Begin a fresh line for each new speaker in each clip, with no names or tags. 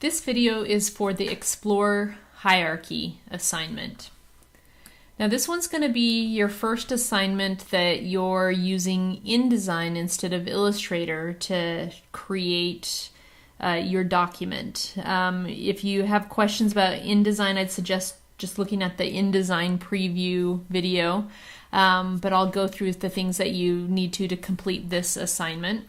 This video is for the Explore Hierarchy assignment. Now this one's going to be your first assignment that you're using InDesign instead of Illustrator to create your document. If you have questions about InDesign, I'd suggest just looking at the InDesign preview video, but I'll go through the things that you need to complete this assignment.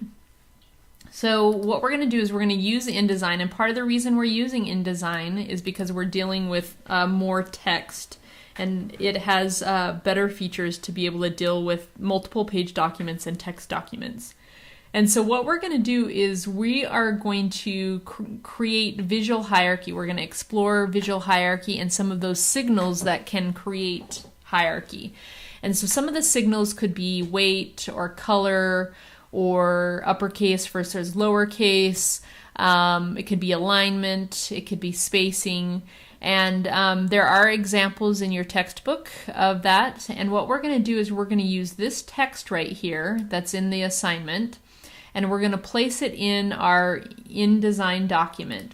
So what we're going to do is we're going to use InDesign, and part of the reason we're using InDesign is because we're dealing with more text, and it has better features to be able to deal with multiple page documents and text documents. And so what we're going to do is we are going to create visual hierarchy. We're going to explore visual hierarchy and some of those signals that can create hierarchy. And so some of the signals could be weight or color, or uppercase versus lowercase. It could be alignment, it could be spacing, and there are examples in your textbook of that. And what we're going to do is we're going to use this text right here that's in the assignment, and we're going to place it in our InDesign document.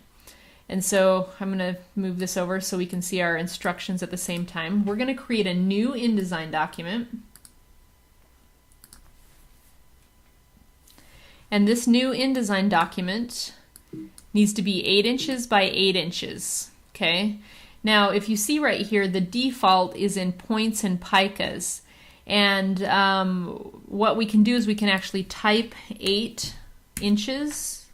And so I'm going to move this over so we can see our instructions at the same time. We're going to create a new InDesign document. And this new InDesign document needs to be 8 inches by 8 inches, okay? Now, if you see right here, the default is in points and picas. And what we can do is we can actually type 8 inches,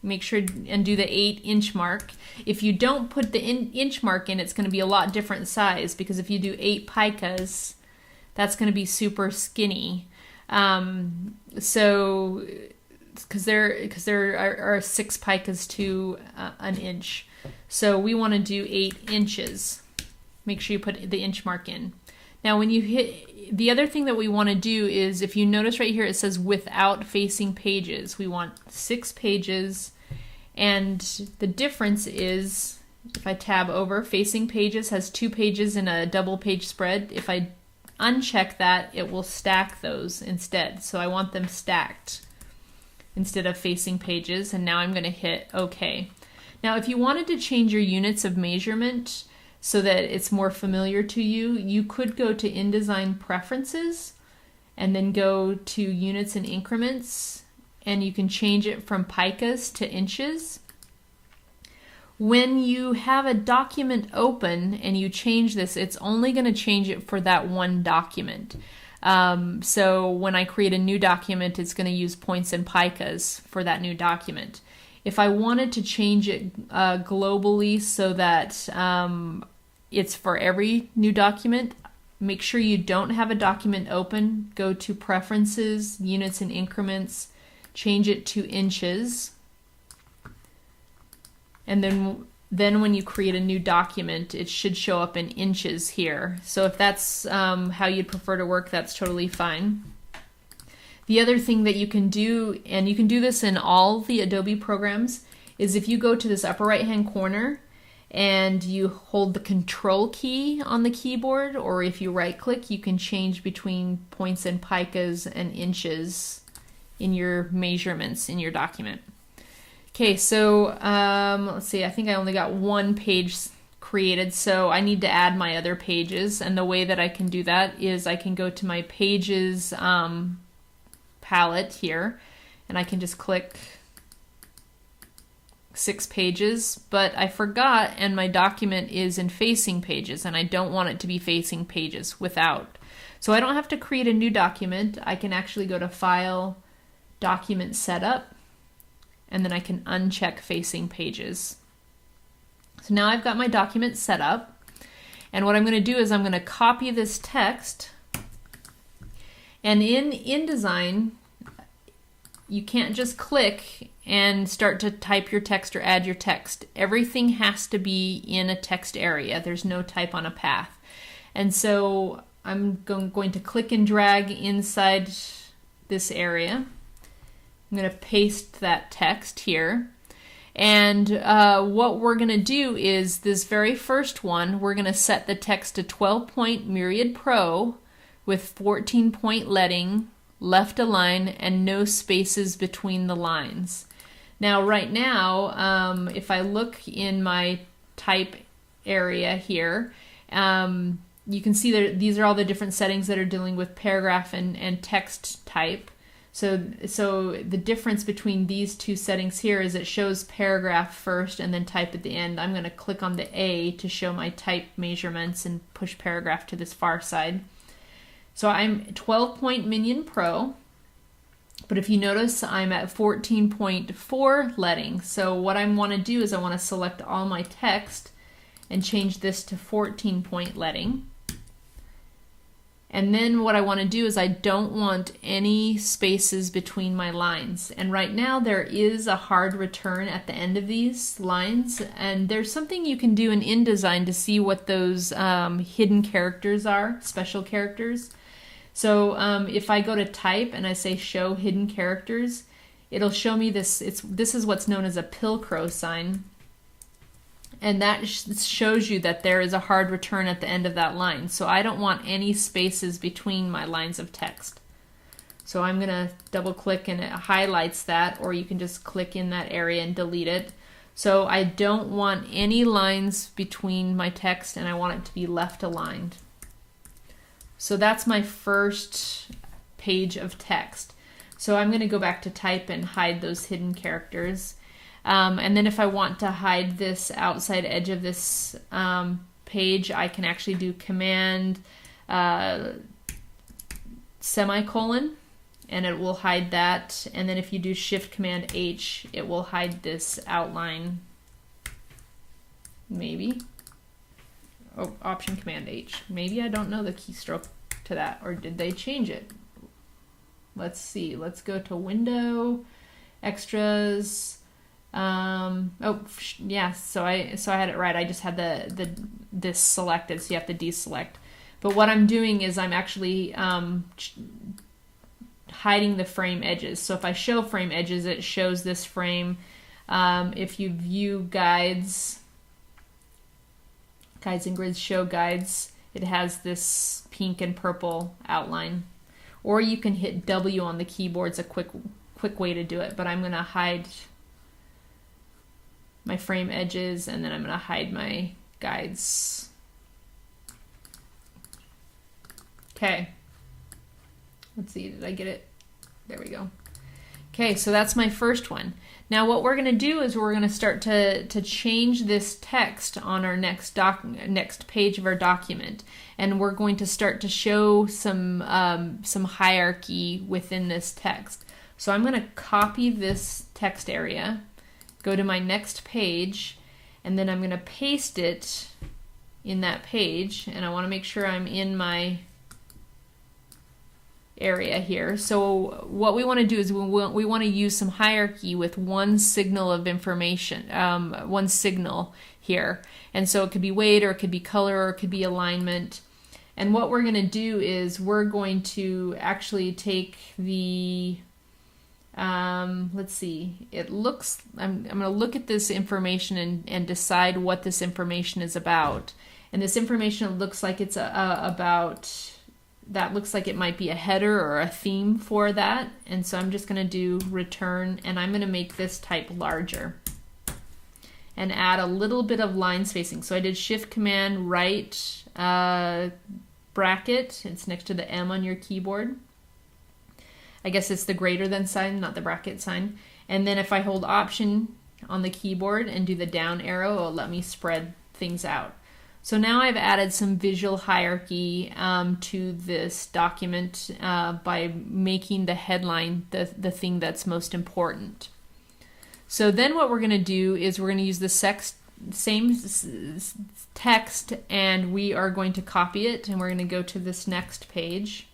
make sure and do the 8-inch mark. If you don't put the inch mark in, it's going to be a lot different size, because if you do 8 picas, that's going to be super skinny. So, because there are 6 picas to an inch, so we want to do 8 inches. Make sure you put the inch mark in. Now, when you hit, the other thing that we want to do is, if you notice right here, it says without facing pages. We want 6 pages, and the difference is, if I tab over, facing pages has 2 pages in a double page spread. If I uncheck that, it will stack those instead. So I want them stacked instead of facing pages, and now I'm going to hit OK. Now if you wanted to change your units of measurement so that it's more familiar to you, you could go to InDesign Preferences and then go to Units and Increments, and you can change it from picas to inches. When you have a document open and you change this, it's only going to change it for that one document. So when I create a new document, it's going to use points and picas for that new document. If I wanted to change it globally so that it's for every new document, make sure you don't have a document open. Go to Preferences, Units and Increments, change it to inches. And then when you create a new document, it should show up in inches here. So if that's how you'd prefer to work, that's totally fine. The other thing that you can do, and you can do this in all the Adobe programs, is if you go to this upper right hand corner and you hold the Control key on the keyboard, or if you right click, you can change between points and picas and inches in your measurements in your document. Okay, so let's see, I think I only got 1 page created, so I need to add my other pages, and the way that I can do that is I can go to my Pages palette here, and I can just click 6 pages, but I forgot, and my document is in facing pages, and I don't want it to be facing pages without. So I don't have to create a new document. I can actually go to File, Document Setup, and then I can uncheck facing pages. So now I've got my document set up, and what I'm going to do is I'm going to copy this text, and in InDesign you can't just click and start to type your text or add your text. Everything has to be in a text area. There's no type on a path. And so I'm going to click and drag inside this area. I'm going to paste that text here. And what we're going to do is this very first one, we're going to set the text to 12-point Myriad Pro with 14-point leading, left align, and no spaces between the lines. Now, right now, if I look in my type area here, you can see that these are all the different settings that are dealing with paragraph and text type. So the difference between these two settings here is it shows paragraph first and then type at the end. I'm going to click on the A to show my type measurements and push paragraph to this far side. So I'm 12-point Minion Pro, but if you notice, I'm at 14.4 leading. So what I want to do is I want to select all my text and change this to 14-point leading. And then what I want to do is I don't want any spaces between my lines. And right now there is a hard return at the end of these lines. And there's something you can do in InDesign to see what those hidden characters are, special characters. So if I go to type and I say show hidden characters, it'll show me this. This is what's known as a Pilcrow sign. And that shows you that there is a hard return at the end of that line. So I don't want any spaces between my lines of text. So I'm going to double click and it highlights that, or you can just click in that area and delete it. So I don't want any lines between my text and I want it to be left aligned. So that's my first page of text. So I'm going to go back to type and hide those hidden characters. And then if I want to hide this outside edge of this page, I can actually do Command semicolon, and it will hide that. And then if you do Shift Command H, it will hide this outline. Maybe. Oh, Option Command H. Maybe I don't know the keystroke to that, or did they change it? Let's see. Let's go to Window, Extras. Oh yeah, so I had it right. I just had this selected, so you have to deselect. But what I'm doing is I'm actually hiding the frame edges. So if I show frame edges, it shows this frame. If you view guides and grids, show guides, it has this pink and purple outline. Or you can hit W on the keyboard. It's a quick way to do it. But I'm going to hide my frame edges, and then I'm going to hide my guides. Okay. Let's see, did I get it? There we go. Okay, so that's my first one. Now what we're going to do is we're going to start to change this text on our next page of our document. And we're going to start to show some hierarchy within this text. So I'm going to copy this text area, go to my next page, and then I'm going to paste it in that page, and I want to make sure I'm in my area here. So what we want to do is we want to use some hierarchy with one signal of information, one signal here. And so it could be weight, or it could be color, or it could be alignment. And what we're going to do is we're going to actually take the let's see, it looks, I'm going to look at this information and decide what this information is about. And this information looks like it's about, that looks like it might be a header or a theme for that. And so I'm just going to do return, and I'm going to make this type larger and add a little bit of line spacing. So I did Shift Command right bracket. It's next to the M on your keyboard. I guess it's the greater than sign, not the bracket sign. And then if I hold Option on the keyboard and do the down arrow, it'll let me spread things out. So now I've added some visual hierarchy to this document by making the headline the thing that's most important. So then what we're going to do is we're going to use the same text, and we are going to copy it, and we're going to go to this next page.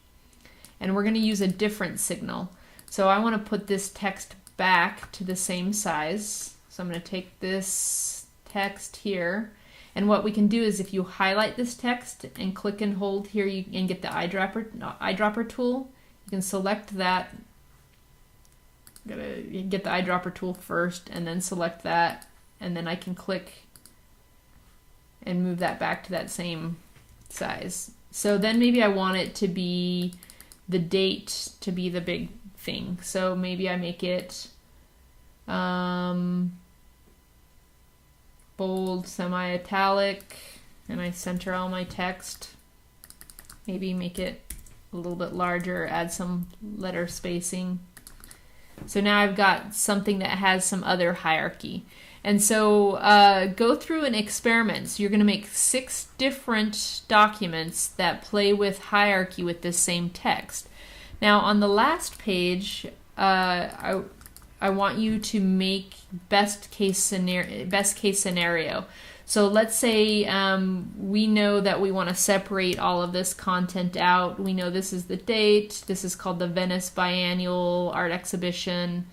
And we're going to use a different signal. So I want to put this text back to the same size. So I'm going to take this text here. And what we can do is if you highlight this text and click and hold here and get the eyedropper tool, you can select that. Gotta get the eyedropper tool first and then select that. And then I can click and move that back to that same size. So then maybe I want it to be the date to be the big thing. So maybe I make it Bold, semi-italic, and I center all my text. Maybe make it a little bit larger, add some letter spacing. So now I've got something that has some other hierarchy. And so go through an experiment. So you're going to make 6 different documents that play with hierarchy with this same text. Now on the last page, I want you to make best case scenario. So let's say we know that we want to separate all of this content out. We know this is the date. This is called the Venice Biennial Art Exhibition.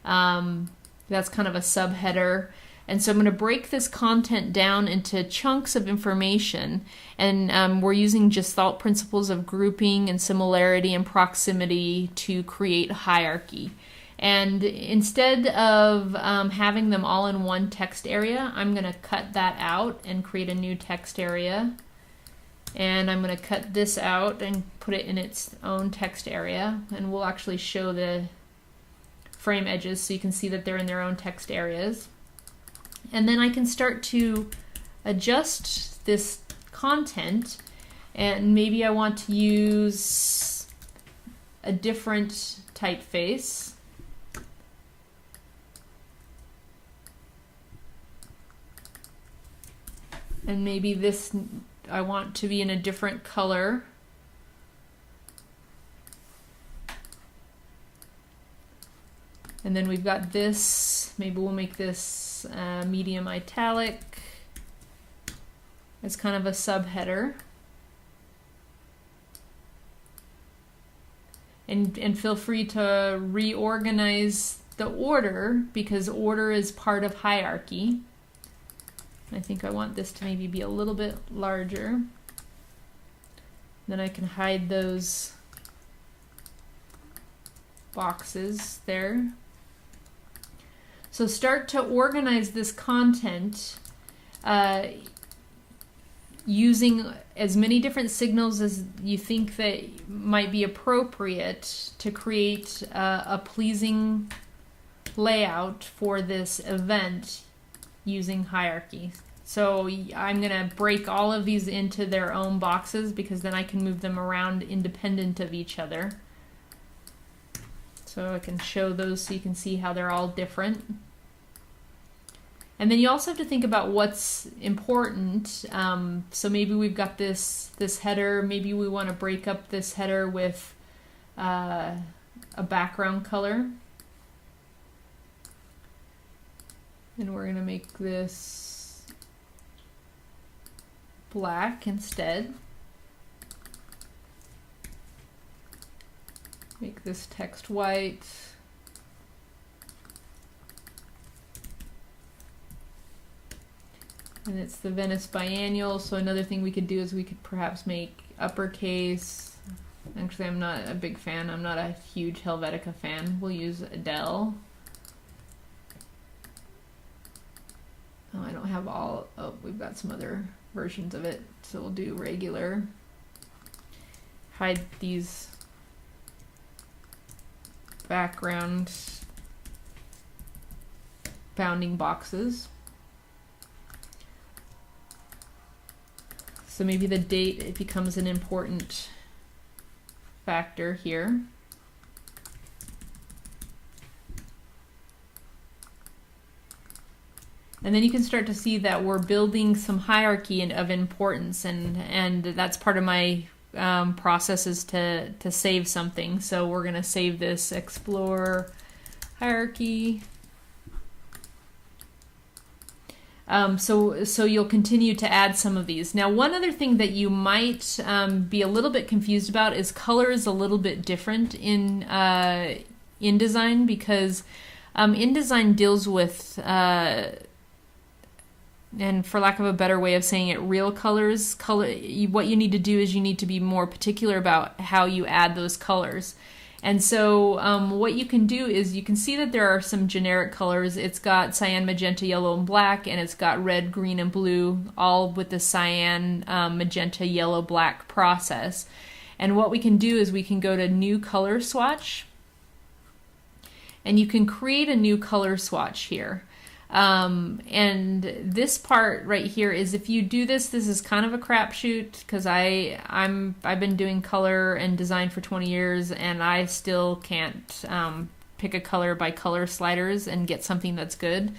That's kind of a subheader. And so I'm going to break this content down into chunks of information. And we're using Gestalt principles of grouping and similarity and proximity to create hierarchy. And instead of having them all in one text area, I'm going to cut that out and create a new text area. And I'm going to cut this out and put it in its own text area. And we'll actually show the frame edges so you can see that they're in their own text areas. And then I can start to adjust this content. And maybe I want to use a different typeface. And maybe this I want to be in a different color. And then we've got this, maybe we'll make this medium italic as kind of a subheader. And feel free to reorganize the order because order is part of hierarchy. I think I want this to maybe be a little bit larger. Then I can hide those boxes there. So start to organize this content using as many different signals as you think that might be appropriate to create a pleasing layout for this event using hierarchy. So I'm going to break all of these into their own boxes because then I can move them around independent of each other. So I can show those so you can see how they're all different. And then you also have to think about what's important. So maybe we've got this header. Maybe we want to break up this header with a background color. And we're going to make this black instead. Make this text white. And it's the Venice Biennial, so another thing we could do is we could perhaps make uppercase. Actually, I'm not a big fan. I'm not a huge Helvetica fan. We'll use Adele. Oh, I don't have all. Oh, we've got some other versions of it, so we'll do regular. Hide these background bounding boxes. So maybe the date, it becomes an important factor here. And then you can start to see that we're building some hierarchy of importance, and that's part of my process is to save something. So we're going to save this explore hierarchy. So you'll continue to add some of these. Now, one other thing that you might be a little bit confused about is color is a little bit different in InDesign because InDesign deals with and for lack of a better way of saying it, real colors. What you need to do is you need to be more particular about how you add those colors. And so what you can do is you can see that there are some generic colors. It's got cyan, magenta, yellow, and black, and it's got red, green, and blue, all with the cyan, magenta, yellow, black process. And what we can do is we can go to New Color Swatch, and you can create a new color swatch here. And this part right here is, if you do this, this is kind of a crapshoot, because I've been doing color and design for 20 years and I still can't pick a color by color sliders and get something that's good.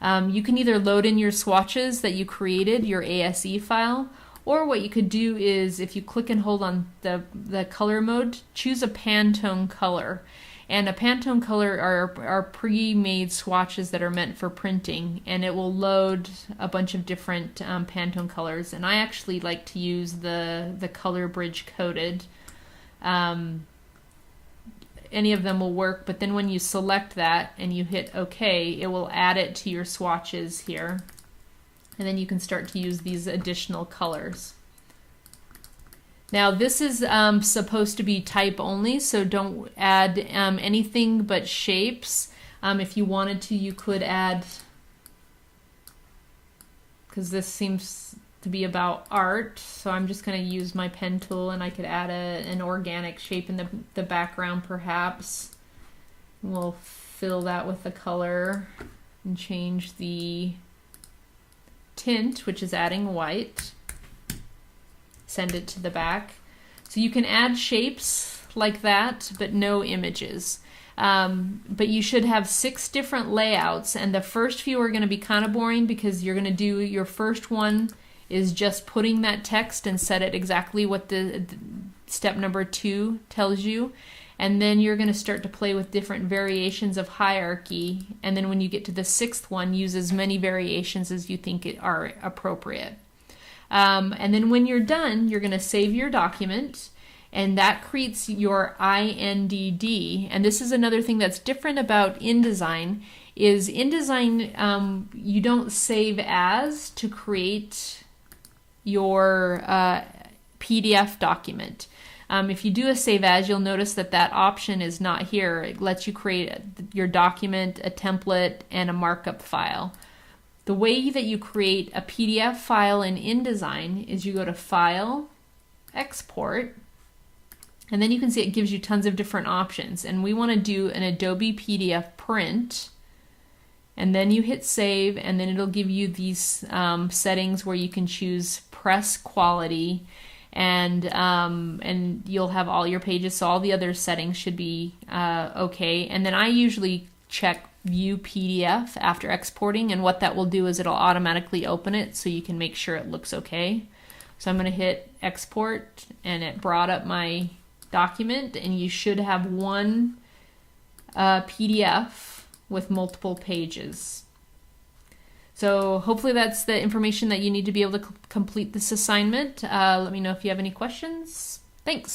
You can either load in your swatches that you created, your ASE file, or what you could do is, if you click and hold on the color mode, choose a Pantone color. And a Pantone color are pre-made swatches that are meant for printing, and it will load a bunch of different Pantone colors. And I actually like to use the Color Bridge Coated. Any of them will work, but then when you select that and you hit OK, it will add it to your swatches here. And then you can start to use these additional colors. Now this is supposed to be type only, so don't add anything but shapes. If you wanted to, you could add, because this seems to be about art, so I'm just going to use my pen tool, and I could add an organic shape in the background perhaps. We'll fill that with the color and change the tint, which is adding white. Send it to the back. So you can add shapes like that, but no images. But you should have 6 different layouts, and the first few are going to be kind of boring, because you're going to do, your first one is just putting that text and set it exactly what the step number 2 tells you. And then you're going to start to play with different variations of hierarchy. And then when you get to the 6th one, use as many variations as you think are appropriate. And then when you're done, you're going to save your document, and that creates your INDD. And this is another thing that's different about InDesign, is InDesign, you don't save as to create your PDF document. If you do a save as, you'll notice that that option is not here. It lets you create your document, a template, and a markup file. The way that you create a PDF file in InDesign is you go to File, Export, and then you can see it gives you tons of different options. And we want to do an Adobe PDF print, and then you hit Save, and then it'll give you these settings where you can choose press quality, and you'll have all your pages, so all the other settings should be okay. And then I usually check View PDF after exporting, and what that will do is it'll automatically open it so you can make sure it looks okay. So I'm going to hit Export, and it brought up my document, and you should have one PDF with multiple pages. So hopefully that's the information that you need to be able to complete this assignment. Let me know if you have any questions. Thanks.